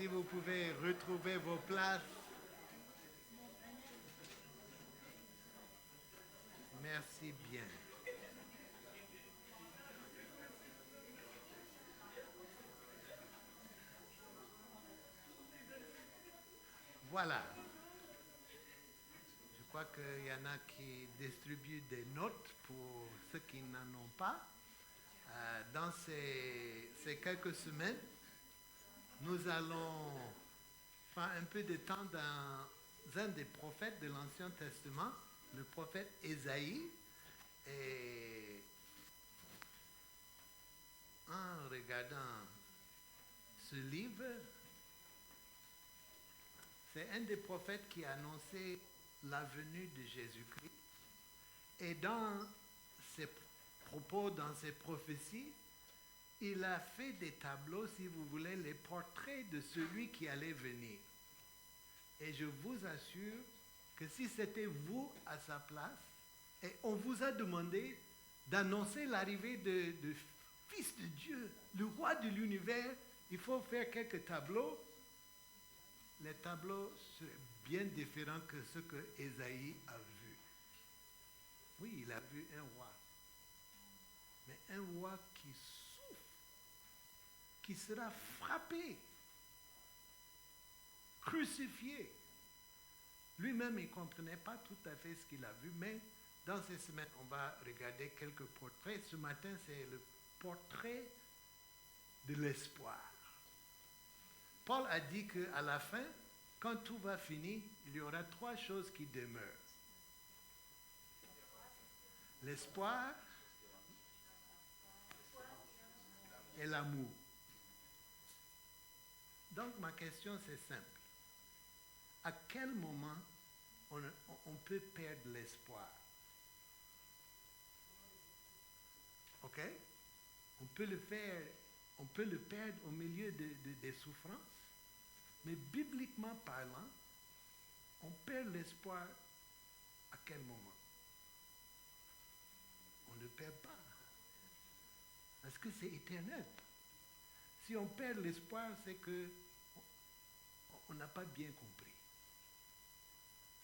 Si vous pouvez retrouver vos places. Merci bien. Voilà. Je crois qu'il y en a qui distribuent des notes pour ceux qui n'en ont pas. Dans ces quelques semaines, nous allons faire un peu de temps dans un des prophètes de l'Ancien Testament, le prophète Ésaïe. Et en regardant ce livre, c'est un des prophètes qui a annoncé la venue de Jésus-Christ. Et dans ses propos, dans ses prophéties, il a fait des tableaux, si vous voulez, les portraits de celui qui allait venir. Et je vous assure que si c'était vous à sa place, et on vous a demandé d'annoncer l'arrivée de Fils de Dieu, le roi de l'univers, il faut faire quelques tableaux. Les tableaux seraient bien différents que ce que Ésaïe a vu. Oui, il a vu un roi. Mais un roi qui souffre, qui sera frappé, crucifié. Lui-même, il ne comprenait pas tout à fait ce qu'il a vu, mais dans ces semaines, on va regarder quelques portraits. Ce matin, c'est le portrait de l'espoir. Paul a dit qu'à la fin, quand tout va finir, il y aura 3 choses qui demeurent. L'espoir et l'amour. Donc ma question c'est simple. À quel moment on peut perdre l'espoir? Ok? On peut le perdre au milieu des souffrances, mais bibliquement parlant, on perd l'espoir à quel moment? On ne perd pas. Parce que c'est éternel. Si on perd l'espoir, c'est que on n'a pas bien compris.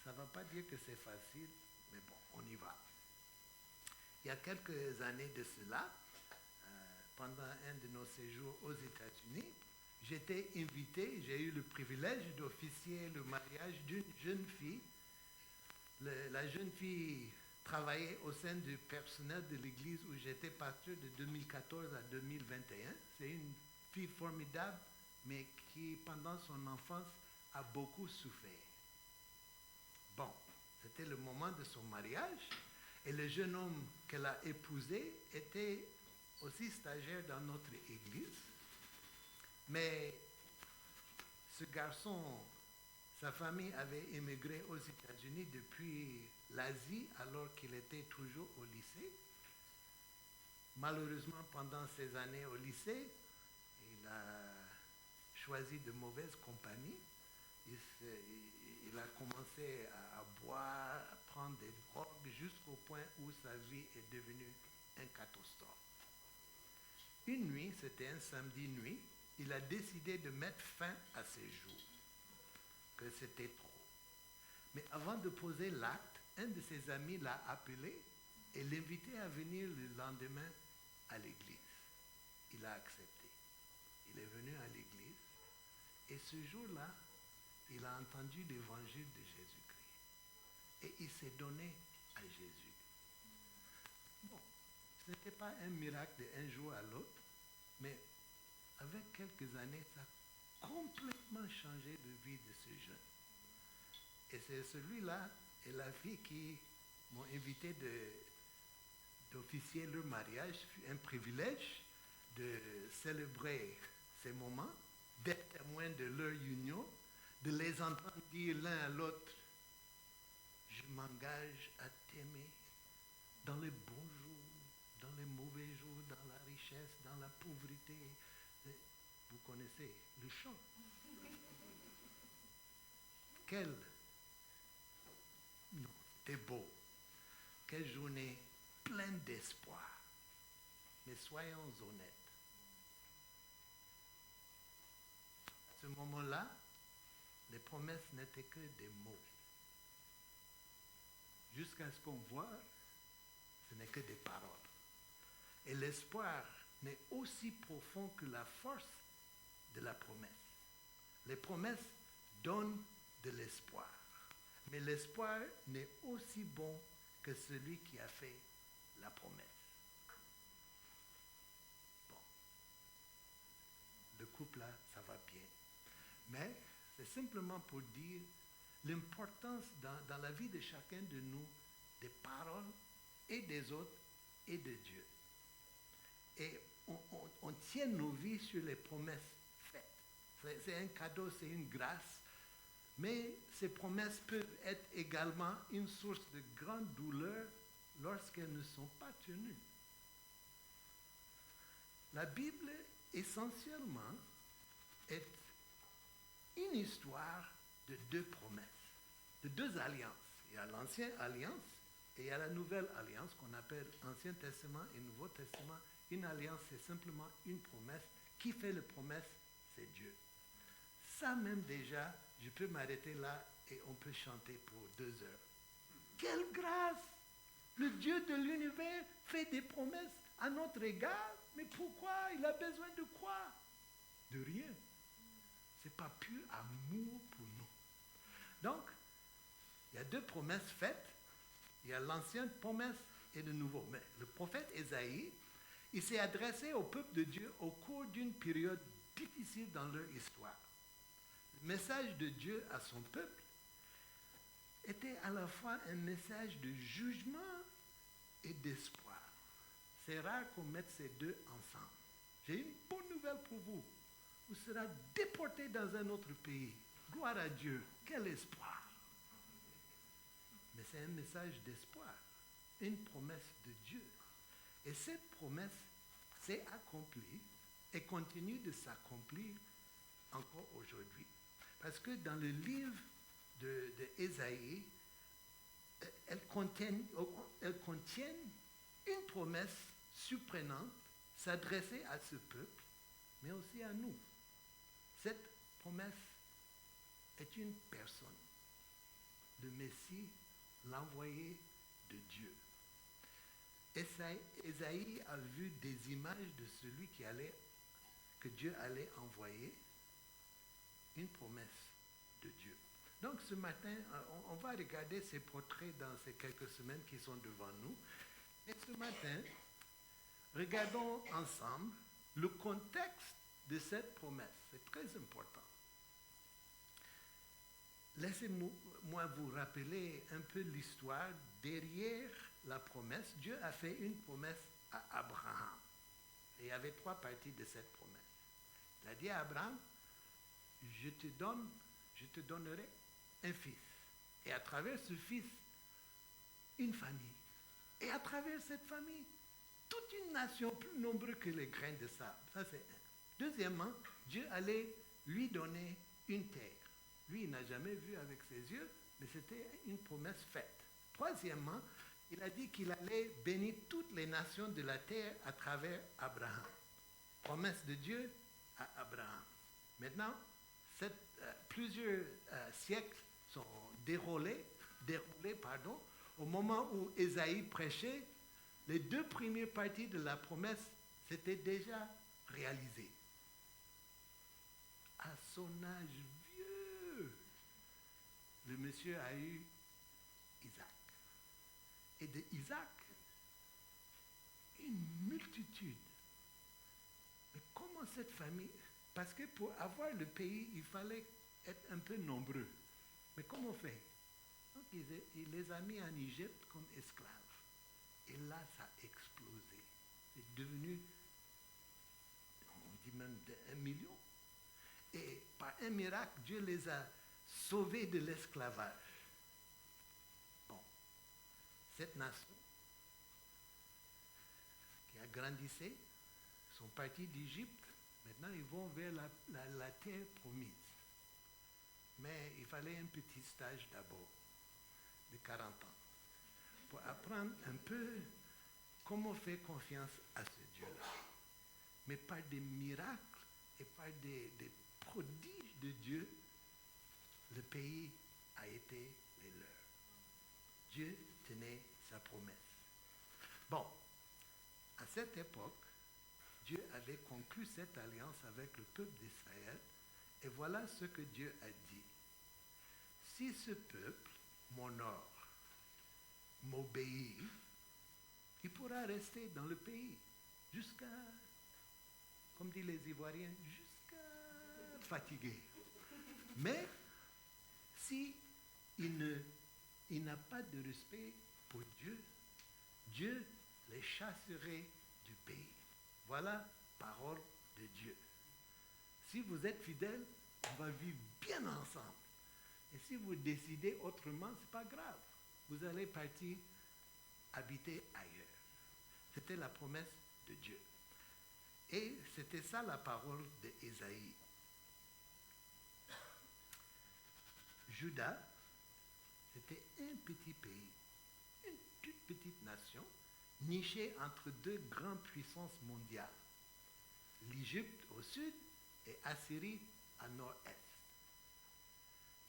Ça ne va pas dire que c'est facile, mais bon, on y va. Il y a quelques années de cela, pendant un de nos séjours aux États-Unis, j'étais invité, j'ai eu le privilège d'officier le mariage d'une jeune fille. La jeune fille travaillait au sein du personnel de l'église où j'étais pasteur de 2014 à 2021. C'est une fille formidable, mais qui, pendant son enfance, a beaucoup souffert. Bon, c'était le moment de son mariage, et le jeune homme qu'elle a épousé était aussi stagiaire dans notre église. Mais ce garçon, sa famille avait émigré aux États-Unis depuis l'Asie alors qu'il était toujours au lycée. Malheureusement, pendant ces années au lycée, il a choisi de mauvaises compagnies. Il a commencé à boire, à prendre des drogues jusqu'au point où sa vie est devenue un catastrophe. Une nuit, c'était un samedi nuit, il a décidé de mettre fin à ses jours, que c'était trop. Mais avant de poser l'acte, un de ses amis l'a appelé et l'invitait à venir le lendemain à l'église. Il a accepté. Il est venu à l'église et ce jour-là, il a entendu l'évangile de Jésus-Christ et il s'est donné à Jésus. Bon, ce n'était pas un miracle d'un jour à l'autre, mais avec quelques années, ça a complètement changé la vie de ce jeune. Et c'est celui-là et la fille qui m'ont invité d'officier leur mariage. Ce fut un privilège de célébrer ces moments, d'être témoin de leur union, de les entendre dire l'un à l'autre, je m'engage à t'aimer dans les bons jours, dans les mauvais jours, dans la richesse, dans la pauvreté. Vous connaissez le chant. Quel non, c'était beau. Quelle journée pleine d'espoir. Mais soyons honnêtes. ce moment-là, les promesses n'étaient que des mots. Jusqu'à ce qu'on voit, ce n'est que des paroles. Et l'espoir n'est aussi profond que la force de la promesse. Les promesses donnent de l'espoir. Mais l'espoir n'est aussi bon que celui qui a fait la promesse. Bon. Le couple là, ça va bien. Mais c'est simplement pour dire l'importance dans la vie de chacun de nous des paroles et des autres et de Dieu. Et on tient nos vies sur les promesses faites. C'est un cadeau, c'est une grâce. Mais ces promesses peuvent être également une source de grande douleur lorsqu'elles ne sont pas tenues. La Bible, essentiellement, est une histoire de deux promesses, de deux alliances. Il y a l'Ancienne Alliance et il y a la Nouvelle Alliance qu'on appelle Ancien Testament et Nouveau Testament. Une alliance, c'est simplement une promesse. Qui fait la promesse? C'est Dieu. Ça même déjà, je peux m'arrêter là et on peut chanter pour 2 heures. Quelle grâce! Le Dieu de l'univers fait des promesses à notre égard. Mais pourquoi? Il a besoin de quoi? De rien. Ce n'est pas pur amour pour nous. Donc, il y a 2 promesses faites. Il y a l'ancienne promesse et le nouveau. Mais le prophète Ésaïe, il s'est adressé au peuple de Dieu au cours d'une période difficile dans leur histoire. Le message de Dieu à son peuple était à la fois un message de jugement et d'espoir. C'est rare qu'on mette ces deux ensemble. J'ai une bonne nouvelle pour vous. Vous serez déportés dans un autre pays. Gloire à Dieu. Quel espoir! Mais c'est un message d'espoir, une promesse de Dieu. Et cette promesse s'est accomplie et continue de s'accomplir encore aujourd'hui. Parce que dans le livre d'Ésaïe, elles contiennent une promesse surprenante s'adresser à ce peuple, mais aussi à nous. Cette promesse est une personne, le Messie, l'envoyé de Dieu. Ésaïe a vu des images de celui que Dieu allait envoyer, une promesse de Dieu. Donc ce matin, on va regarder ces portraits dans ces quelques semaines qui sont devant nous. Et ce matin, regardons ensemble le contexte de cette promesse. C'est très important. Laissez-moi vous rappeler un peu l'histoire derrière la promesse. Dieu a fait une promesse à Abraham. Et il y avait 3 parties de cette promesse. Il a dit à Abraham, je te donnerai un fils. Et à travers ce fils, une famille. Et à travers cette famille, toute une nation plus nombreuse que les grains de sable. Ça, c'est un. Deuxièmement, Dieu allait lui donner une terre. Lui, il n'a jamais vu avec ses yeux, mais c'était une promesse faite. Troisièmement, il a dit qu'il allait bénir toutes les nations de la terre à travers Abraham. Promesse de Dieu à Abraham. Maintenant, plusieurs siècles sont déroulés, au moment où Ésaïe prêchait, les 2 premières parties de la promesse s'étaient déjà réalisées. À son âge vieux, le monsieur a eu Isaac. Et de Isaac, une multitude. Mais comment cette famille... Parce que pour avoir le pays, il fallait être un peu nombreux. Mais comment on fait? Donc il les a mis en Égypte comme esclaves. Et là, ça a explosé. C'est devenu, on dit même 1 million. Et par un miracle, Dieu les a sauvés de l'esclavage. Bon, cette nation qui a grandissé, sont partis d'Égypte. Maintenant, ils vont vers la terre promise. Mais il fallait un petit stage d'abord, de 40 ans, pour apprendre un peu comment faire confiance à ce Dieu-là. Mais par des miracles et par des prodige de Dieu, le pays a été les leurs. Dieu tenait sa promesse. Bon, à cette époque, Dieu avait conclu cette alliance avec le peuple d'Israël, et voilà ce que Dieu a dit. Si ce peuple m'honore, m'obéit, il pourra rester dans le pays jusqu'à, comme disent les Ivoiriens, jusqu'à fatiguer. Mais si il n'a pas de respect pour Dieu, Dieu les chasserait du pays. Voilà parole de Dieu. Si vous êtes fidèles, on va vivre bien ensemble. Et si vous décidez autrement, ce n'est pas grave. Vous allez partir habiter ailleurs. C'était la promesse de Dieu. Et c'était ça la parole d'Ésaïe. Juda, c'était un petit pays, une toute petite nation, nichée entre deux grandes puissances mondiales, l'Égypte au sud et Assyrie à nord-est.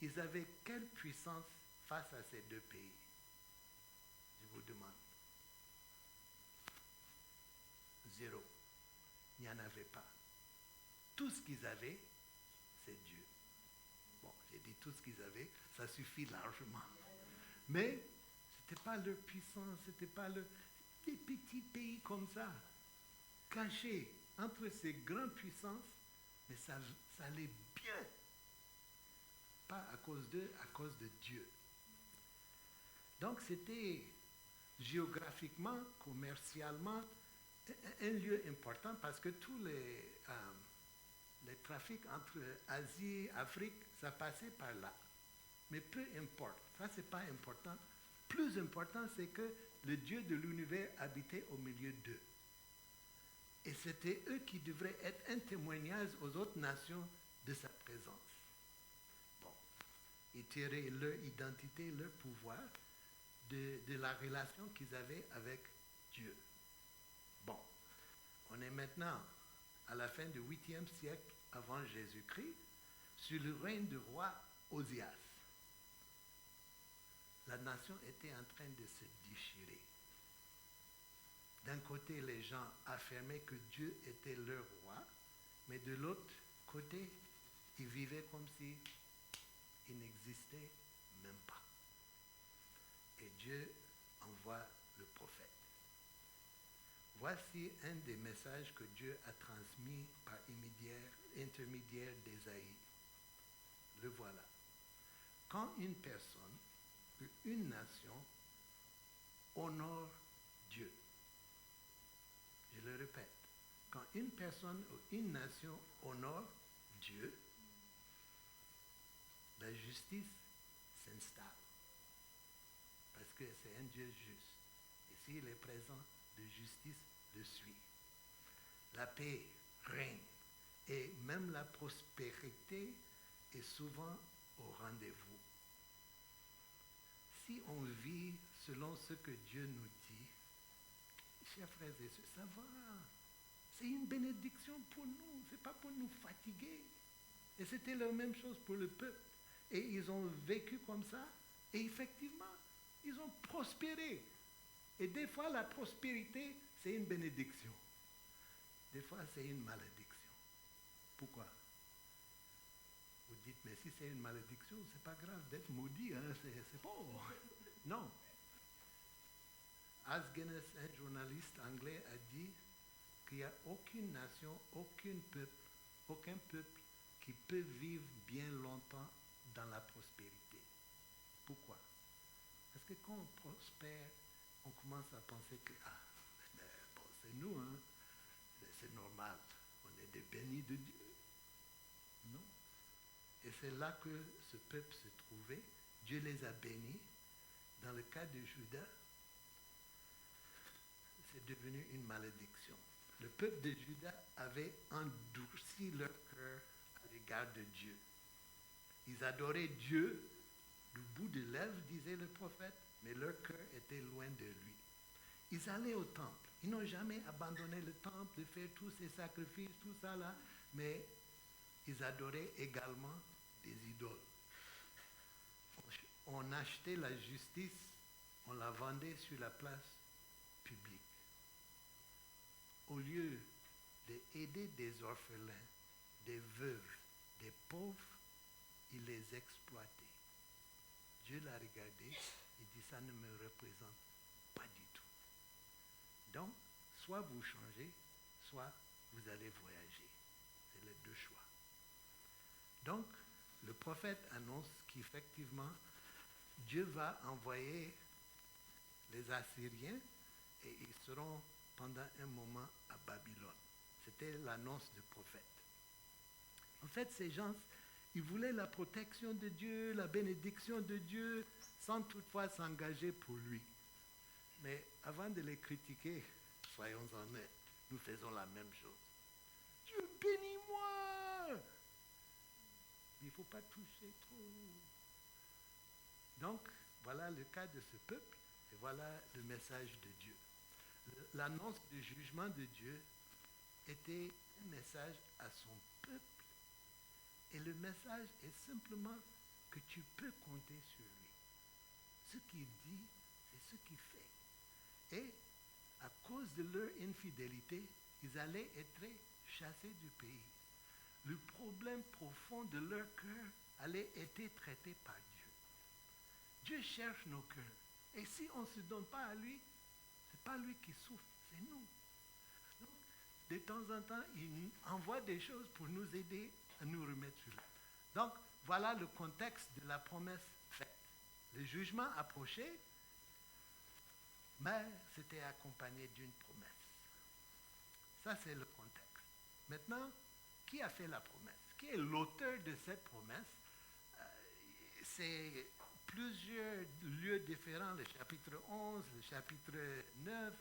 Ils avaient quelle puissance face à ces deux pays? Je vous demande. Zéro. Il n'y en avait pas. Tout ce qu'ils avaient, c'est Dieu. Bon, j'ai dit tout ce qu'ils avaient, ça suffit largement. Mais ce n'était pas leur puissance, ce n'était pas des petits pays comme ça, cachés entre ces grandes puissances, mais ça allait bien. Pas à cause d'eux, à cause de Dieu. Donc c'était géographiquement, commercialement, un lieu important parce que tous les trafics entre Asie et Afrique, ça passait par là. Mais peu importe, ça c'est pas important. Plus important, c'est que le Dieu de l'univers habitait au milieu d'eux. Et c'était eux qui devraient être un témoignage aux autres nations de sa présence. Bon, ils tiraient leur identité, leur pouvoir de la relation qu'ils avaient avec Dieu. Bon, on est maintenant à la fin du 8e siècle avant Jésus-Christ, sous le règne du roi Osias. La nation était en train de se déchirer. D'un côté, les gens affirmaient que Dieu était leur roi, mais de l'autre côté, ils vivaient comme si il n'existait même pas. Et Dieu envoie le prophète. Voici un des messages que Dieu a transmis par intermédiaire d'Ésaïe. Le voilà. Quand une personne ou une nation honore Dieu, je le répète, quand une personne ou une nation honore Dieu, la justice s'installe. Parce que c'est un Dieu juste. Et s'il est présent, de justice le suit. La paix règne et même la prospérité est souvent au rendez-vous. Si on vit selon ce que Dieu nous dit, chers frères et sœurs, ça va. C'est une bénédiction pour nous, ce n'est pas pour nous fatiguer. Et c'était la même chose pour le peuple. Et ils ont vécu comme ça, et effectivement, ils ont prospéré. Et des fois, la prospérité, c'est une bénédiction. Des fois, c'est une malédiction. Pourquoi? Vous dites, mais si c'est une malédiction, c'est pas grave d'être maudit, hein, c'est bon. Non. As Guinness, un journaliste anglais, a dit qu'il n'y a aucune nation, aucun peuple qui peut vivre bien longtemps dans la prospérité. Pourquoi? Parce que quand on prospère, on commence à penser que, bon, c'est nous, hein, c'est normal, on est des bénis de Dieu. Non. Et c'est là que ce peuple se trouvait. Dieu les a bénis. Dans le cas de Juda, c'est devenu une malédiction. Le peuple de Juda avait endurci leur cœur à l'égard de Dieu. Ils adoraient Dieu du bout de lèvres, disait le prophète, mais leur cœur était loin de lui. Ils allaient au temple. Ils n'ont jamais abandonné le temple de faire tous ces sacrifices, tout ça là, mais ils adoraient également des idoles. On achetait la justice, on la vendait sur la place publique. Au lieu d'aider des orphelins, des veuves, des pauvres, il les exploitait. Dieu l'a regardé et dit, ça ne me représente pas du tout. Donc, soit vous changez, soit vous allez voyager. C'est les deux choix. Donc, le prophète annonce qu'effectivement, Dieu va envoyer les Assyriens et ils seront pendant un moment à Babylone. C'était l'annonce du prophète. En fait, ces gens, ils voulaient la protection de Dieu, la bénédiction de Dieu, sans toutefois s'engager pour lui. Mais avant de les critiquer, soyons honnêtes, nous faisons la même chose. Dieu, bénis-moi! Il ne faut pas toucher trop. Donc, voilà le cas de ce peuple et voilà le message de Dieu. L'annonce du jugement de Dieu était un message à son peuple. Et le message est simplement que tu peux compter sur lui. Ce qu'il dit, c'est ce qu'il fait. Et à cause de leur infidélité, ils allaient être chassés du pays. Le problème profond de leur cœur allait être traité par Dieu. Dieu cherche nos cœurs. Et si on ne se donne pas à lui, ce n'est pas lui qui souffre, c'est nous. Donc, de temps en temps, il envoie des choses pour nous aider à nous remettre sur lui. Donc, voilà le contexte de la promesse faite. Le jugement approchait, mais c'était accompagné d'une promesse. Ça, c'est le contexte. Maintenant, qui a fait la promesse? Qui est l'auteur de cette promesse? C'est plusieurs lieux différents, le chapitre 11, le chapitre 9.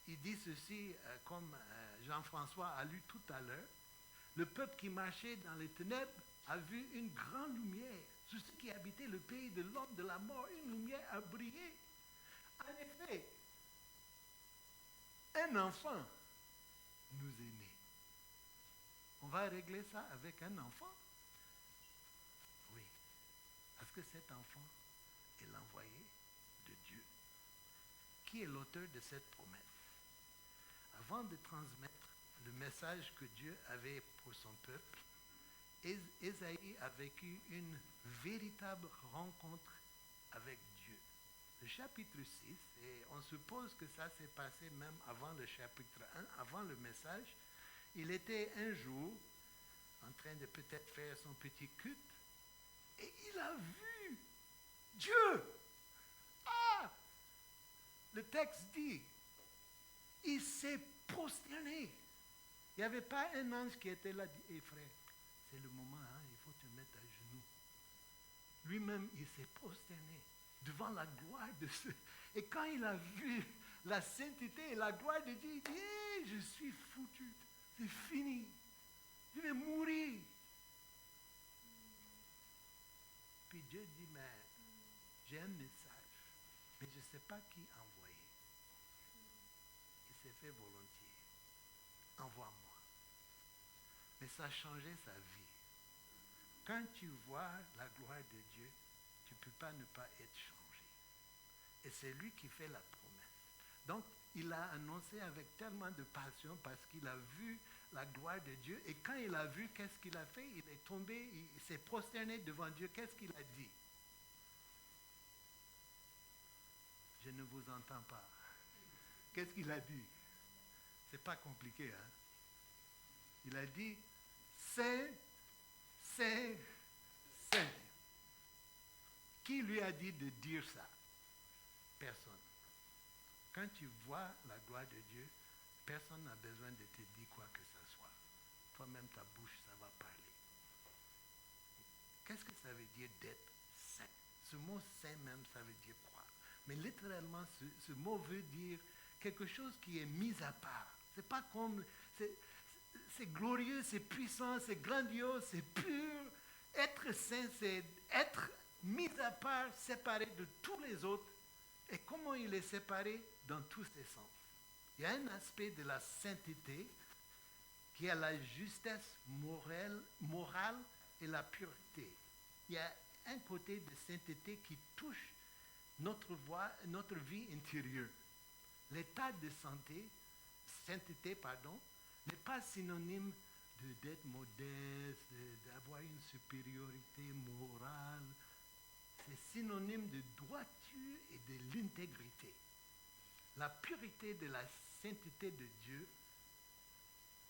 Il dit ceci, comme Jean-François a lu tout à l'heure. Le peuple qui marchait dans les ténèbres a vu une grande lumière. Sur ceux qui habitaient le pays de l'homme de la mort, une lumière a brillé. En effet, un enfant nous est né. On va régler ça avec un enfant? Oui. Parce que cet enfant est l'envoyé de Dieu. Qui est l'auteur de cette promesse? Avant de transmettre le message que Dieu avait pour son peuple, Ésaïe a vécu une véritable rencontre avec Dieu. Le chapitre 6, et on suppose que ça s'est passé même avant le chapitre 1, avant le message. Il était un jour en train de peut-être faire son petit culte et il a vu Dieu. Ah! Le texte dit, il s'est prosterné. Il n'y avait pas un ange qui était là, dit, frère, c'est le moment, hein, il faut te mettre à genoux. Lui-même, il s'est prosterné devant la gloire de Dieu. Et quand il a vu la sainteté et la gloire de Dieu, il dit, hey, je suis foutu, c'est fini, je vais mourir. Puis Dieu dit, mais j'ai un message, mais je ne sais pas qui envoyer. Il s'est fait volontiers. Envoie-moi. Mais ça a changé sa vie. Quand tu vois la gloire de Dieu, tu ne peux pas ne pas être changé. Et c'est lui qui fait la promesse. Donc, il a annoncé avec tellement de passion parce qu'il a vu la gloire de Dieu. Et quand il a vu, qu'est-ce qu'il a fait? Il est tombé, il s'est prosterné devant Dieu. Qu'est-ce qu'il a dit? Je ne vous entends pas. Qu'est-ce qu'il a dit? C'est pas compliqué, hein? Il a dit, Saint, Saint, Saint. Qui lui a dit de dire ça? Personne. Quand tu vois la gloire de Dieu, personne n'a besoin de te dire quoi que ce soit. Toi-même, ta bouche, ça va parler. Qu'est-ce que ça veut dire d'être saint? Ce mot saint même, ça veut dire quoi? Mais littéralement, ce mot veut dire quelque chose qui est mis à part. C'est pas comme... C'est glorieux, c'est puissant, c'est grandiose, c'est pur. Être saint, c'est être mis à part, séparé de tous les autres. Et comment il est séparé? Dans tous ses sens. Il y a un aspect de la sainteté qui a la justesse morale et la pureté. Il y a un côté de sainteté qui touche notre vie intérieure. L'état de sainteté, n'est pas synonyme d'être modeste, d'avoir une supériorité morale. C'est synonyme de droiture et de l'intégrité. La pureté de la sainteté de Dieu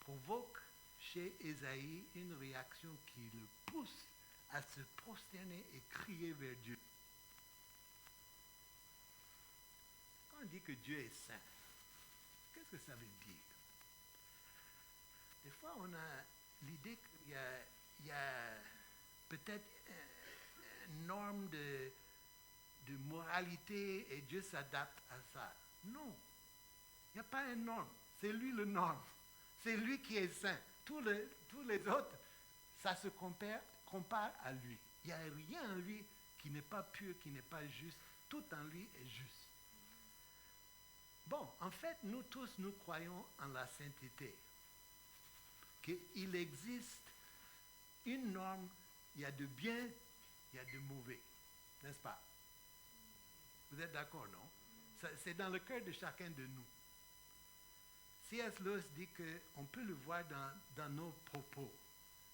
provoque chez Ésaïe une réaction qui le pousse à se prosterner et crier vers Dieu. Quand on dit que Dieu est saint, qu'est-ce que ça veut dire? Des fois, on a l'idée qu'il y a peut-être une norme de moralité et Dieu s'adapte à ça. Non, il n'y a pas une norme. C'est lui le norme. C'est lui qui est saint. Tous les autres, ça se compare à lui. Il n'y a rien en lui qui n'est pas pur, qui n'est pas juste. Tout en lui est juste. Bon, en fait, nous tous, nous croyons en la sainteté. Qu'il existe une norme, il y a de bien, il y a de mauvais. N'est-ce pas? Vous êtes d'accord, non? C'est dans le cœur de chacun de nous. C.S. Lewis dit qu'on peut le voir dans nos propos.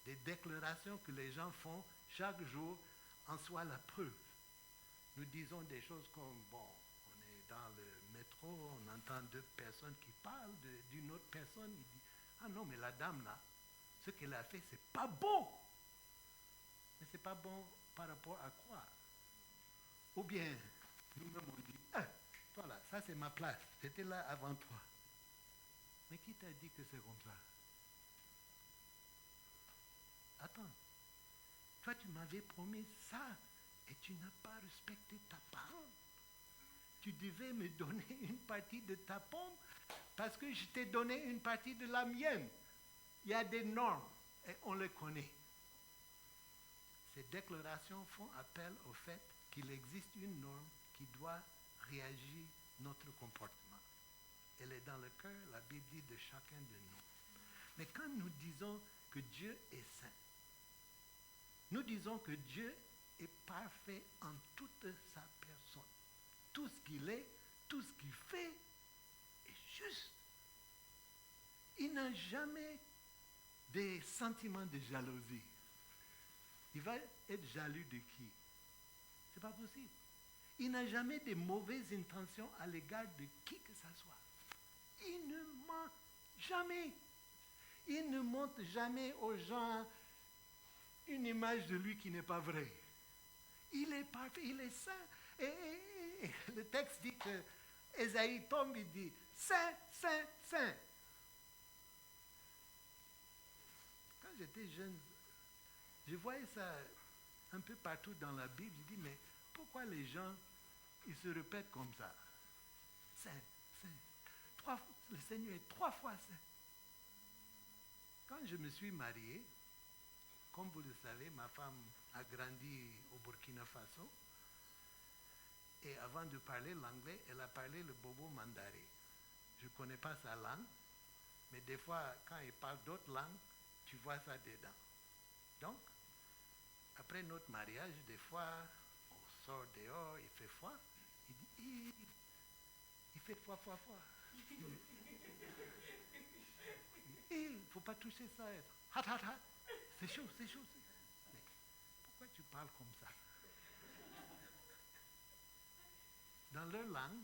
Des déclarations que les gens font chaque jour en soient la preuve. Nous disons des choses comme, bon, on est dans le métro, on entend deux personnes qui parlent d'une autre personne, il dit, ah non, mais la dame là, ce qu'elle a fait, c'est pas bon. Mais c'est pas bon par rapport à quoi? Ou bien, nous-mêmes on dit, ah, toi là, ça c'est ma place, j'étais là avant toi. Mais qui t'a dit que c'est comme ça? Attends, toi tu m'avais promis ça et tu n'as pas respecté ta parole. Tu devais me donner une partie de ta pomme parce que je t'ai donné une partie de la mienne. Il y a des normes et on les connaît. Ces déclarations font appel au fait qu'il existe une norme qui doit réagir notre comportement. Elle est dans le cœur, la Bible dit, de chacun de nous. Mais quand nous disons que Dieu est saint, nous disons que Dieu est parfait en toute sa personne. Tout ce qu'il est, tout ce qu'il fait est juste. Il n'a jamais des sentiments de jalousie. Il va être jaloux de qui? C'est pas possible. Il n'a jamais de mauvaises intentions à l'égard de qui que ce soit. Il ne ment jamais. Il ne montre jamais aux gens une image de lui qui n'est pas vraie. Il est parfait, il est saint. Et le texte dit que Ésaïe tombe et dit, saint, saint, saint. Quand j'étais jeune, je voyais ça un peu partout dans la Bible. Je dis, mais pourquoi les gens, ils se répètent comme ça? Saint, saint. Le Seigneur est 3 fois saint. Quand je me suis marié, comme vous le savez, ma femme a grandi au Burkina Faso. Et avant de parler l'anglais, elle a parlé le bobo mandaré. Je ne connais pas sa langue, mais des fois, quand elle parle d'autres langues, tu vois ça dedans. Donc, après notre mariage, des fois, on sort dehors, il fait froid. Il dit, il fait froid. Il ne faut pas toucher ça. Hat. C'est chaud. Mais pourquoi tu parles comme ça? Dans leur langue,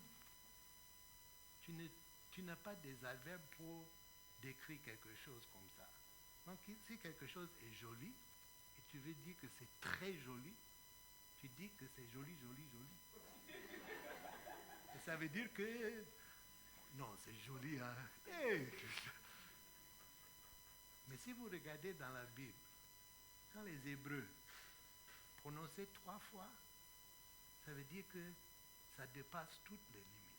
tu n'as pas des adverbes pour décrire quelque chose comme ça. Donc, si quelque chose est joli, et tu veux dire que c'est très joli, tu dis que c'est joli. Et ça veut dire que, non, c'est joli, hein. Hey. Mais si vous regardez dans la Bible, quand les Hébreux prononçaient 3 fois, ça veut dire que ça dépasse toutes les limites.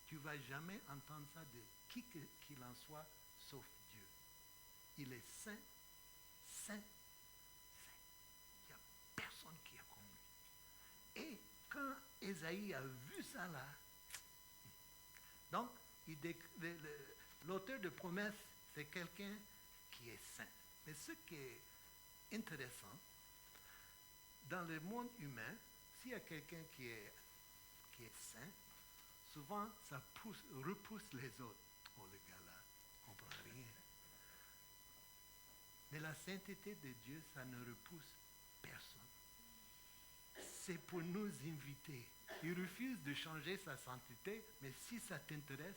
Tu ne vas jamais entendre ça de qui qu'il en soit, sauf Dieu. Il est saint. Il n'y a personne qui est comme lui. Et quand Ésaïe a vu ça là, donc l'auteur de promesses, c'est quelqu'un qui est saint. Mais ce qui est intéressant, dans le monde humain, s'il y a quelqu'un qui est saint, souvent ça repousse les autres. Oh, le gars là, on ne comprend rien. Mais la sainteté de Dieu, ça ne repousse personne. C'est pour nous inviter. Il refuse de changer sa sainteté, mais si ça t'intéresse,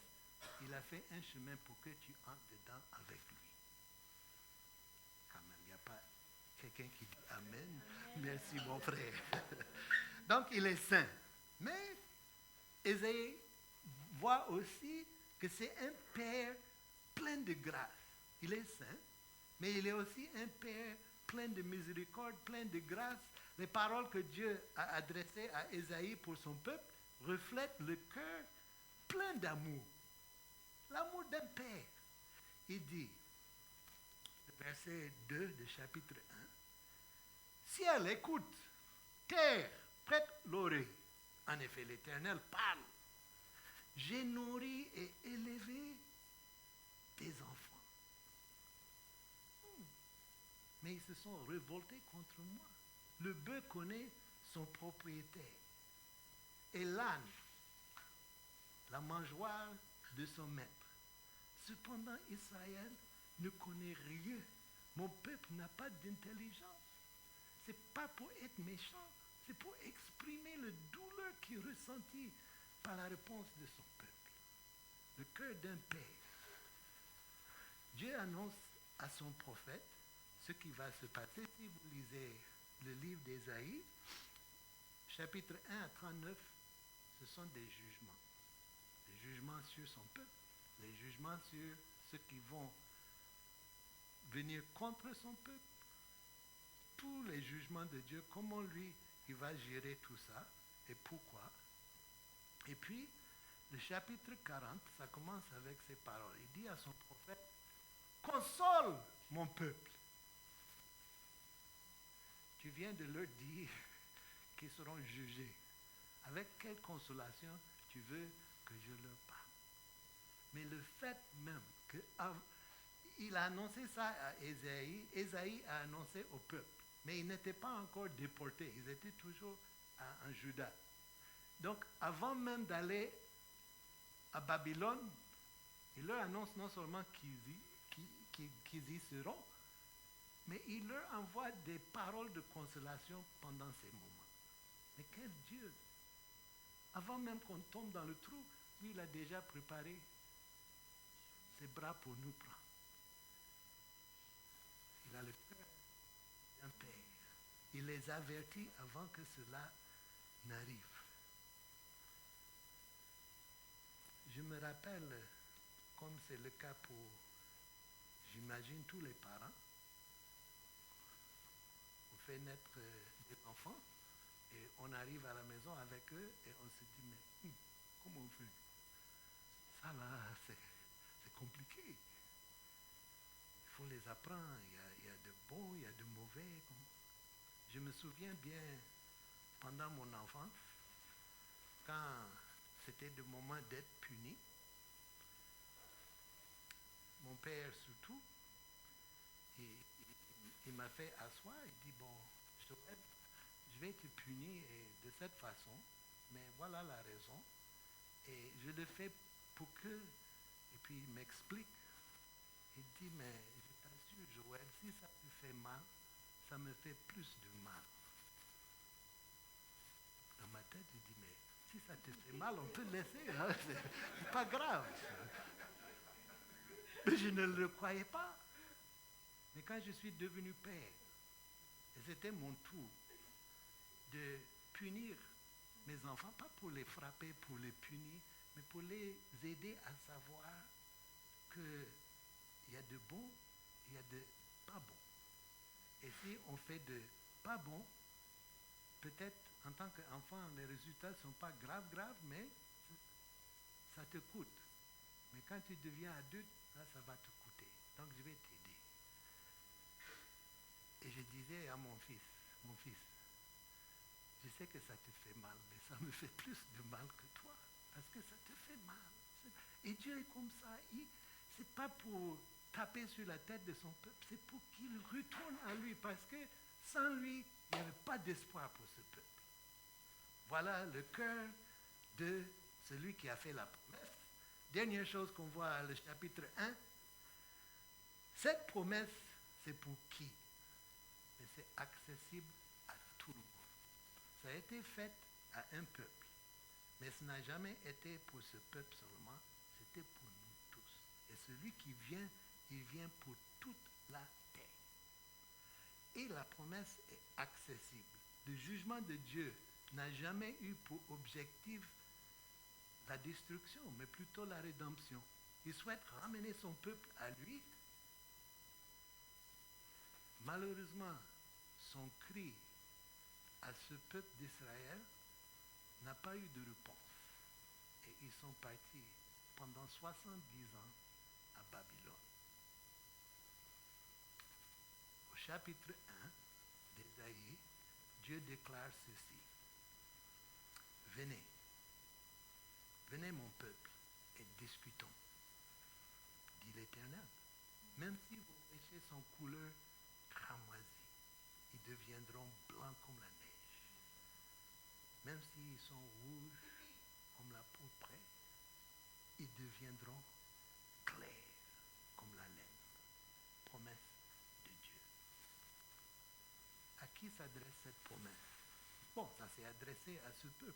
il a fait un chemin pour que tu entres dedans avec lui. Quand même, il n'y a pas quelqu'un qui dit Amen. Merci mon frère. Donc il est saint. Mais Ésaïe voit aussi que c'est un Père plein de grâce. Il est saint, mais il est aussi un Père plein de miséricorde, plein de grâce. Les paroles que Dieu a adressées à Ésaïe pour son peuple reflètent le cœur plein d'amour. L'amour d'un père. Il dit, verset 2 du chapitre 1, « Ciel, écoute, terre, prête l'oreille. En effet, l'Éternel parle. J'ai nourri et élevé tes enfants. Mais ils se sont révoltés contre moi. Le bœuf connaît son propriétaire. Et l'âne, la mangeoire de son maître. Cependant, Israël ne connaît rien. Mon peuple n'a pas d'intelligence. Ce n'est pas pour être méchant, c'est pour exprimer le douleur qu'il ressentit par la réponse de son peuple. Le cœur d'un père. Dieu annonce à son prophète ce qui va se passer. Si vous lisez le livre d'Ésaïe, chapitre 1 à 39, ce sont des jugements. Des jugements sur son peuple, des jugements sur ceux qui vont venir contre son peuple. Tous les jugements de Dieu, comment lui, il va gérer tout ça et pourquoi. Et puis, le chapitre 40, ça commence avec ces paroles. Il dit à son prophète, « Console mon peuple. » Tu viens de leur dire qu'ils seront jugés. Avec quelle consolation tu veux que je leur parle? Mais le fait même qu'il a annoncé ça à Ésaïe, Ésaïe a annoncé au peuple. Mais ils n'étaient pas encore déportés, ils étaient toujours en Juda. Donc, avant même d'aller à Babylone, il leur annonce non seulement qu'ils y seront, mais il leur envoie des paroles de consolation pendant ces moments. Mais quel Dieu! Avant même qu'on tombe dans le trou, lui, il a déjà préparé ses bras pour nous prendre. Il a le cœur d'un père. Il les avertit avant que cela n'arrive. Je me rappelle, comme c'est le cas pour, j'imagine, tous les parents, on fait naître des enfants et on arrive à la maison avec eux et on se dit, mais comment on fait? Ça là, c'est compliqué. Il faut les apprendre. Il y a de bons, il y a de mauvais. Je me souviens bien, pendant mon enfance, quand c'était le moment d'être puni, mon père surtout, il m'a fait asseoir, il dit, bon, je vais te punir de cette façon, mais voilà la raison. Et je le fais pour que, et puis il m'explique. Il dit, mais je t'assure, Joël, si ça te fait mal, ça me fait plus de mal. Dans ma tête, je dis, mais si ça te fait mal, on peut le laisser, hein, c'est pas grave. Mais je ne le croyais pas. Mais quand je suis devenu père, et c'était mon tour de punir mes enfants, pas pour les frapper, pour les punir, mais pour les aider à savoir qu'il y a de bon, il y a de pas bon. Et si on fait de pas bon, peut-être en tant qu'enfant, les résultats ne sont pas graves, mais ça te coûte. Mais quand tu deviens adulte, là, ça va te coûter. Donc, je vais t'aider. Et je disais à mon fils, je sais que ça te fait mal, mais ça me fait plus de mal que toi, parce que ça te fait mal. Et Dieu est comme ça. Ce n'est pas pour taper sur la tête de son peuple, c'est pour qu'il retourne à lui, parce que sans lui, il n'y avait pas d'espoir pour ce peuple. Voilà le cœur de celui qui a fait la promesse. Dernière chose qu'on voit à le chapitre 1, cette promesse, c'est pour qui? Mais c'est accessible à tout le monde. Ça a été fait à un peuple, mais ce n'a jamais été pour ce peuple seulement, c'était pour nous tous. Et celui qui vient, il vient pour toute la terre. Et la promesse est accessible. Le jugement de Dieu n'a jamais eu pour objectif la destruction, mais plutôt la rédemption. Il souhaite ramener son peuple à lui. Malheureusement, son cri à ce peuple d'Israël n'a pas eu de réponse. Et ils sont partis pendant 70 ans à Babylone. Au chapitre 1 d'Ésaïe, Dieu déclare ceci. Venez, venez mon peuple et discutons, dit l'Éternel. Même si vos péchés sont couleur cramoisie, ils deviendront blancs comme la neige. Même s'ils sont rouges comme la pourpre, ils deviendront clairs comme la laine. Promesse de Dieu. À qui s'adresse cette promesse? Bon, ça s'est adressé à ce peuple.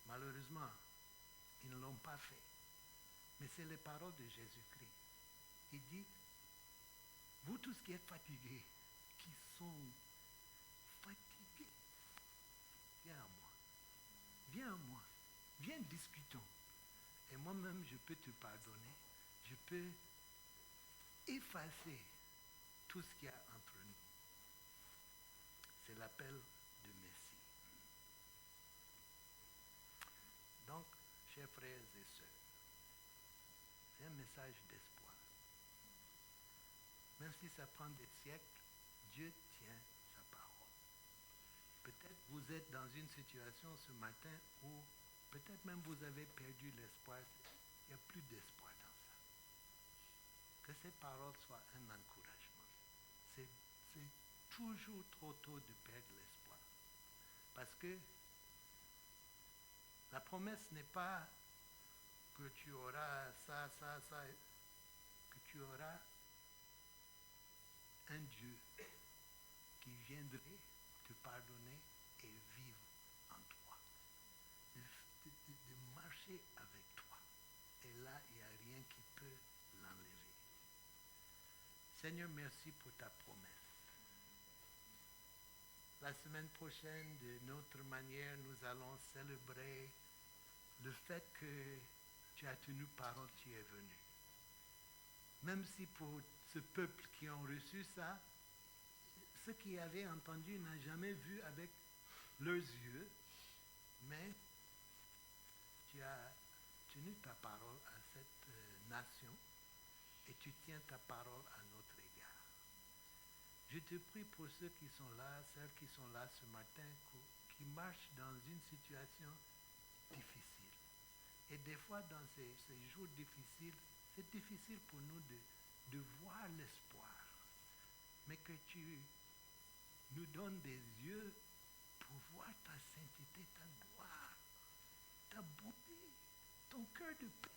Malheureusement, ils ne l'ont pas fait. Mais c'est les paroles de Jésus-Christ. Il dit, vous tous qui êtes fatigués, qui sont fatigués, viens à moi. Viens à moi. Viens, discutons. Et moi-même, je peux te pardonner. Je peux effacer tout ce qu'il y a entre nous. C'est l'appel de Messie. Donc, chers frères et sœurs, c'est un message d'espoir. Même si ça prend des siècles, Dieu tient sa parole. Peut-être vous êtes dans une situation ce matin où peut-être même vous avez perdu l'espoir. Il n'y a plus d'espoir dans ça. Que ces paroles soient un encouragement. C'est toujours trop tôt de perdre l'espoir. Parce que la promesse n'est pas que tu auras ça, que tu auras un Dieu qui viendrait te pardonner et vivre en toi. De marcher avec toi. Et là, il n'y a rien qui peut l'enlever. Seigneur, merci pour ta promesse. La semaine prochaine, d'une autre manière, nous allons célébrer le fait que tu as tenu parole, tu es venu. Même si pour ce peuple qui ont reçu ça, ceux qui avaient entendu n'ont jamais vu avec leurs yeux, mais tu as tenu ta parole à cette nation et tu tiens ta parole à notre égard. Je te prie pour ceux qui sont là, celles qui sont là ce matin, qui marchent dans une situation difficile. Et des fois, dans ces jours difficiles, c'est difficile pour nous de voir l'espoir. Mais que tu nous donnes des yeux pour voir ta sainteté, ta gloire, ta beauté, ton cœur de paix.